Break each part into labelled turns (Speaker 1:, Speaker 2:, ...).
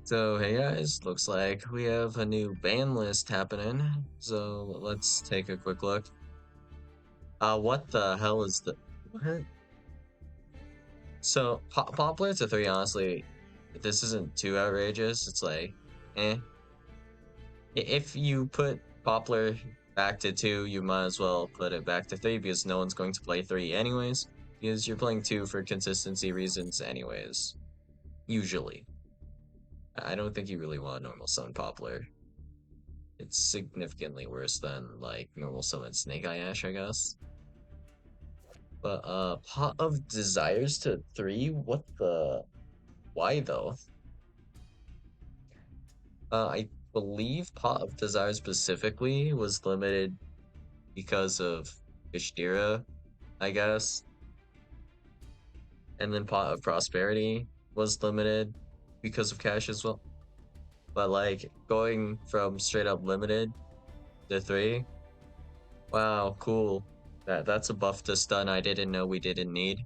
Speaker 1: So hey guys, looks like we have a new ban list happening. So let's take a quick look. What the hell is the what? So Poplar to 3, honestly, this isn't too outrageous. It's like, eh. If you put Poplar back to 2, you might as well put it back to 3 because no one's going to play 3 anyways. Because you're playing 2 for consistency reasons anyways. Usually. I don't think you really want normal summon Poplar. It's significantly worse than like normal summon Snake Eye Ash, I guess. But Pot of Desires to 3? What the why though? I believe Pot of Desire specifically was limited because of Ishtira, I guess. And then Pot of Prosperity was limited because of cash as well. But like going from straight up limited to 3, wow, cool. That's a buff to stun I didn't know we didn't need.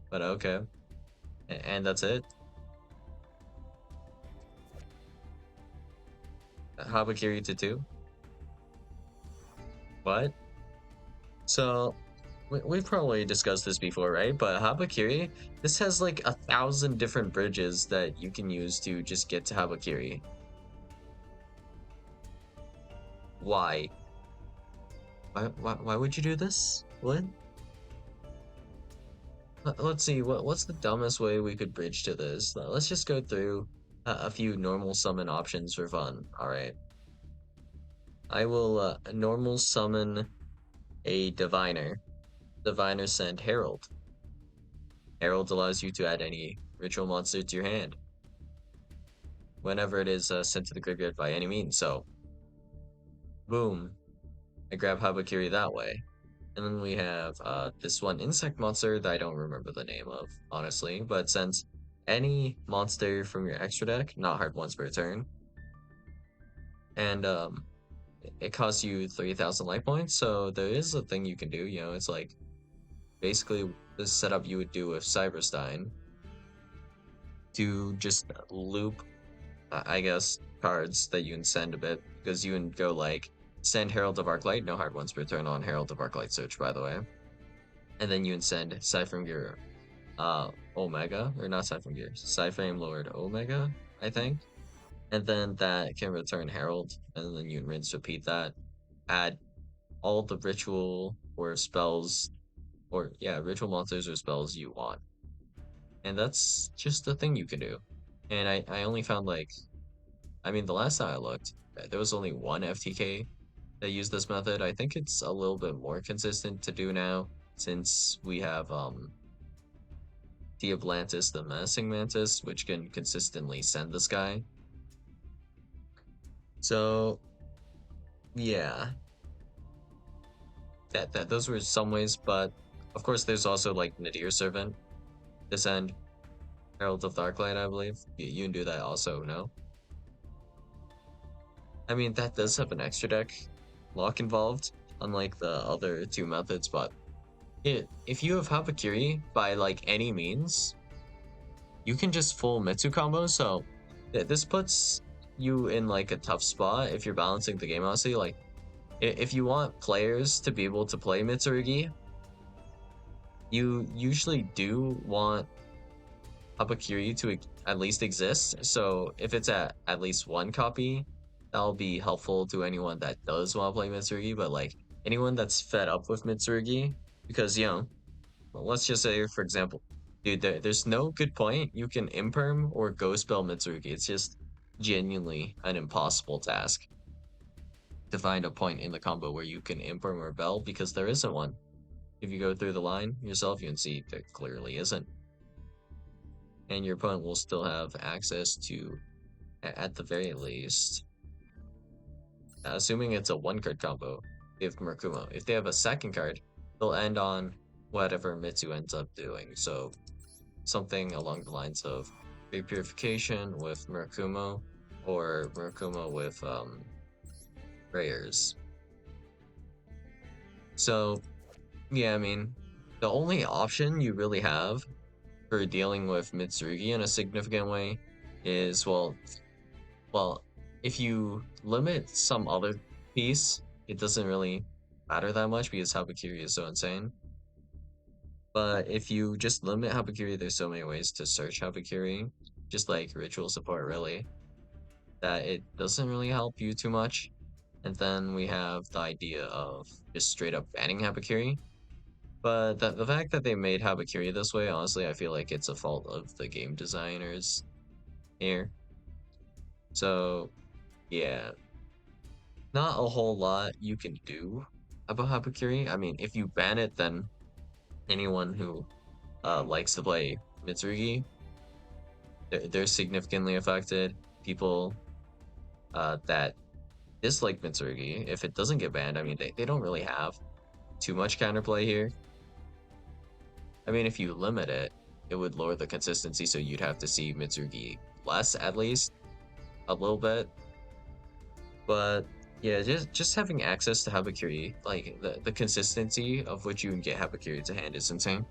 Speaker 1: But okay. And that's it. Habakiri to 2. What? So we've probably discussed this before, right? But Habakiri, this has like 1,000 different bridges that you can use to just get to Habakiri. Why? Why would you do this? What? Let's see. What's the dumbest way we could bridge to this? Let's just go through a few normal summon options for fun. All right. I will normal summon a diviner. Diviner send Herald. Herald allows you to add any ritual monster to your hand whenever it is sent to the graveyard by any means. So, boom, I grab Habakiri that way. And then we have this one insect monster that I don't remember the name of, honestly, but sends any monster from your extra deck, not hard once per turn. And it costs you 3,000 life points, so there is a thing you can do, you know, it's like basically the setup you would do with Cyberstein to just loop, I guess, cards that you can send a bit, because you can go like send Herald of Arclight, no hard ones per turn on Herald of Arclight search, by the way. And then you can send Siphon Gear Omega, or not Siphon Gear, Siphon Lord Omega, I think. And then that can return Herald, and then you can rinse repeat that. Add all the ritual or spells, or yeah, ritual monsters or spells you want. And that's just the thing you can do. And I only found like, I mean, the last time I looked, there was only one FTK that used this method. I think it's a little bit more consistent to do now since we have the Atlantis, the Menacing Mantis, which can consistently send this guy. So yeah, that those were some ways, but of course there's also like Nadir Servant, Descend, Herald of Darklight, I believe. You can do that also, no? I mean, that does have an extra deck lock involved, unlike the other two methods, but if you have Habakiri by like any means, you can just full Mitsu combo, so this puts you in like a tough spot if you're balancing the game, honestly. Like, if you want players to be able to play Mitsurugi, you usually do want Habakiri to at least exist. So if it's at least one copy, that'll be helpful to anyone that does want to play Mitsurugi. But like anyone that's fed up with Mitsurugi, because you know, well, let's just say for example, dude, there's no good point you can imperm or go spell Mitsurugi. It's just genuinely an impossible task to find a point in the combo where you can imperm or bell because there isn't one. If you go through the line yourself, you can see there clearly isn't. And your opponent will still have access to, at the very least, assuming it's a one card combo, give Murakumo. If they have a second card, they'll end on whatever Mitsu ends up doing. So something along the lines of Big Purification with Murakumo, or Murakumo with Prayers. So yeah, I mean, the only option you really have for dealing with Mitsurugi in a significant way is, well, well, if you limit some other piece, it doesn't really matter that much because Habakiri is so insane. But if you just limit Habakiri, there's so many ways to search Habakiri, just like ritual support, really, that it doesn't really help you too much. And then we have the idea of just straight up banning Habakiri. But the fact that they made Habakiri this way, honestly, I feel like it's a fault of the game designers here. So, yeah, not a whole lot you can do about Habakiri. I mean, if you ban it, then anyone who likes to play Mitsurugi, they're significantly affected. People that dislike Mitsurugi, if it doesn't get banned, I mean, they don't really have too much counterplay here. I mean, if you limit it, it would lower the consistency, so you'd have to see Mitsurugi less, at least, a little bit. But yeah, just having access to Habakiri, like the consistency of which you can get Habakiri to hand is insane.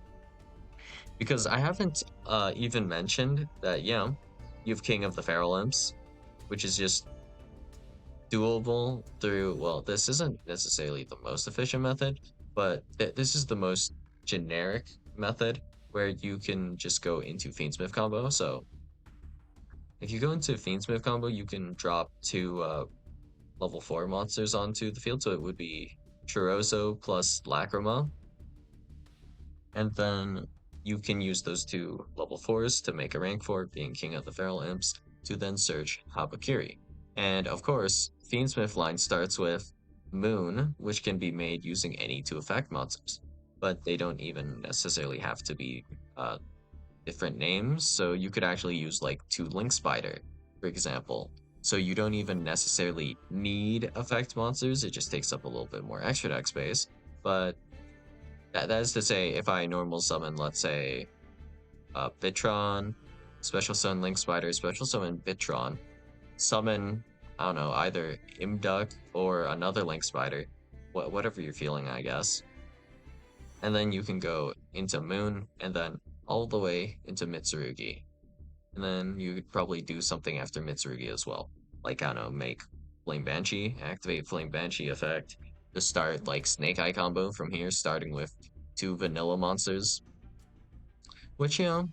Speaker 1: Because I haven't even mentioned that, yeah, you have King of the Feral Imps, which is just doable through, well, this isn't necessarily the most efficient method, but this is the most generic method where you can just go into Fiendsmith combo. So if you go into Fiendsmith combo, you can drop two level 4 monsters onto the field. So it would be Choroso plus Lacrima. And then you can use those two level 4s to make a rank 4, being King of the Feral Imps, to then search Habakiri. And of course, Fiendsmith line starts with Moon, which can be made using any two effect monsters, but they don't even necessarily have to be uh, different names. So you could actually use like two Link Spider, for example. So you don't even necessarily need effect monsters, it just takes up a little bit more extra deck space. But that is to say, if I normal summon, let's say, Bitron, special summon Link Spider, special summon Bitron, summon, I don't know, either Imduck or another Link Spider, whatever you're feeling, I guess. And then you can go into Moon and then all the way into Mitsurugi. And then you could probably do something after Mitsurugi as well. Like, I don't know, make Flame Banshee, activate Flame Banshee effect to start like Snake Eye combo from here, starting with two vanilla monsters. Which, you know,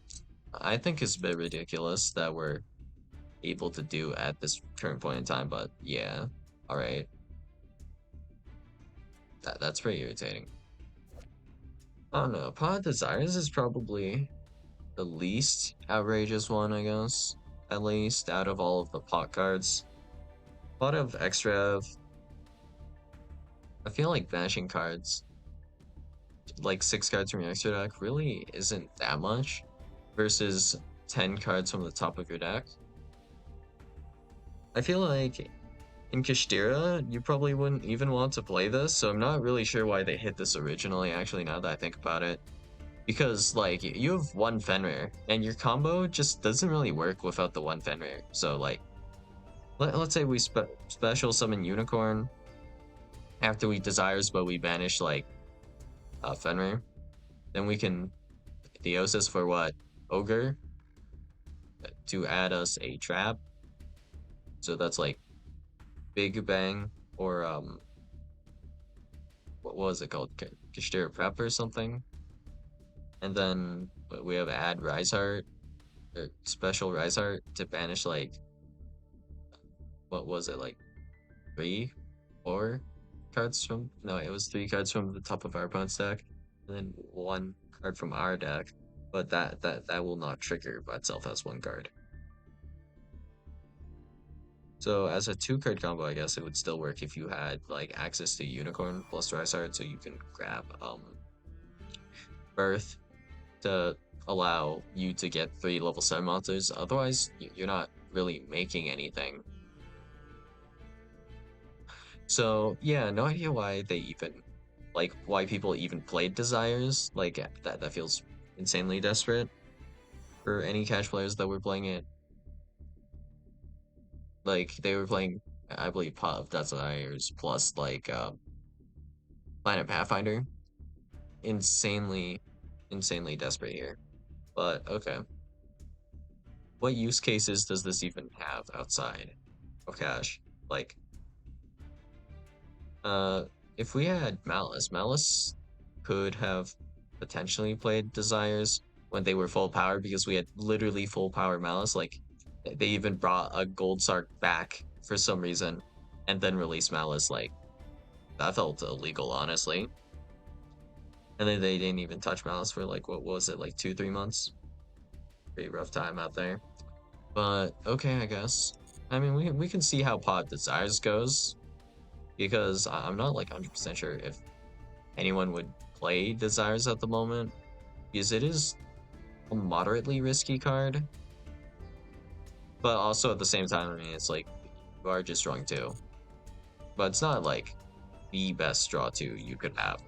Speaker 1: I think is a bit ridiculous that we're able to do at this current point in time, but yeah, alright. That's pretty irritating. I don't know, Pod Desires is probably the least outrageous one, I guess. At least out of all of the pot cards. A lot of extra, I feel like banishing cards, like 6 cards from your extra deck, really isn't that much versus 10 cards from the top of your deck. I feel like in Kashtira, you probably wouldn't even want to play this, so I'm not really sure why they hit this originally, actually, now that I think about it. Because, like, you have one Fenrir, and your combo just doesn't really work without the one Fenrir. So, like, let's say we special summon Unicorn after we Desires, but we banish, like, Fenrir. Then we can Theosis for what? Ogre? To add us a trap. So that's, like, Big Bang, or, what was it called? Kashtira Prep or something? And then we have add Riseheart, or special Riseheart to banish like, what was it, like 3 4 cards from, no, it was 3 cards from the top of our opponent's deck, and then 1 card from our deck. But that will not trigger by itself as 1 card. So as a 2 card combo, I guess it would still work if you had like access to Unicorn plus Riseheart, so you can grab Birth to allow you to get 3 level 7 monsters. Otherwise, you're not really making anything. So yeah, no idea why they even, like, why people even played Desires. Like, that feels insanely desperate for any cash players that were playing it. Like, they were playing, I believe, Pot of Desires plus like Planet Pathfinder. Insanely desperate here. But okay. What use cases does this even have outside? of cash. Like, uh, if we had Malice could have potentially played Desires when they were full power because we had literally full power Malice. Like, they even brought a Gold Sark back for some reason and then released Malice. Like, that felt illegal, honestly. And then they didn't even touch Malice for like, what was it, like 2-3 months? Pretty rough time out there. But okay, I guess. I mean, we can see how Pod Desires goes because I'm not like 100% sure if anyone would play Desires at the moment because it is a moderately risky card, but also at the same time, I mean, it's like you are just drawing two, but it's not like the best draw two you could have.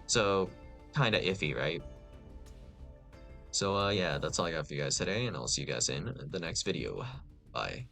Speaker 1: So kind of iffy, right? So yeah, that's all I got for you guys today, and I'll see you guys in the next video. Bye.